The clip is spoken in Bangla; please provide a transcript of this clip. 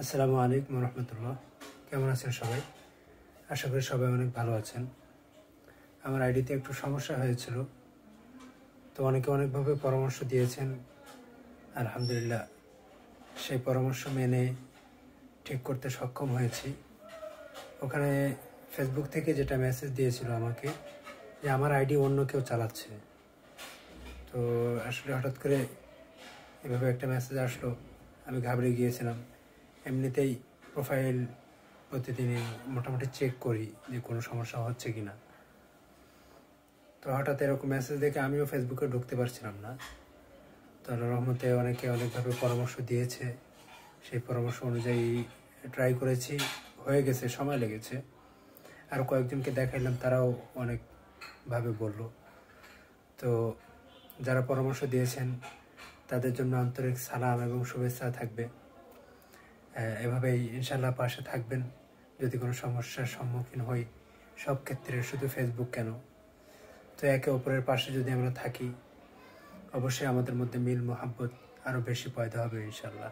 আসসালামু আলাইকুম রহমতুল্লাহ। কেমন আছেন সবাই? আশা করি সবাই অনেক ভালো আছেন। আমার আইডিতে একটু সমস্যা হয়েছিল, তো অনেকে অনেকভাবে পরামর্শ দিয়েছেন। আলহামদুলিল্লাহ, সেই পরামর্শ মেনে ঠিক করতে সক্ষম হয়েছি। ওখানে ফেসবুক থেকে যেটা মেসেজ দিয়েছিল আমাকে যে আমার আইডি অন্য কেউ চালাচ্ছে। তো আসলে হঠাৎ করে এভাবে একটা মেসেজ আসলো, আমি ঘাবড়ে গিয়েছিলাম। এমনিতেই প্রোফাইল প্রতিদিনই মোটামুটি চেক করি যে কোনো সমস্যা হচ্ছে কি না। তো হঠাৎ এরকম মেসেজ দেখে আমিও ফেসবুকে ঢুকতে পারছিলাম না। তো আল্লাহর রহমতে অনেকে অনেকভাবে পরামর্শ দিয়েছে, সেই পরামর্শ অনুযায়ী ট্রাই করেছি, হয়ে গেছে, সময় লেগেছে। আরও কয়েকজনকে দেখাইলাম, তারাও অনেকভাবে বলল। তো যারা পরামর্শ দিয়েছেন তাদের জন্য আন্তরিক সালাম এবং শুভেচ্ছা থাকবে। এভাবেই ইনশাল্লাহ পাশে থাকবেন। যদি কোনো সমস্যার সম্মুখীন হই, সব ক্ষেত্রে, শুধু ফেসবুক কেন, তো একে অপরের পাশে যদি আমরা থাকি, অবশ্যই আমাদের মধ্যে মিল মোহাব্বত আরও বেশি পয়দা হবে ইনশাল্লাহ।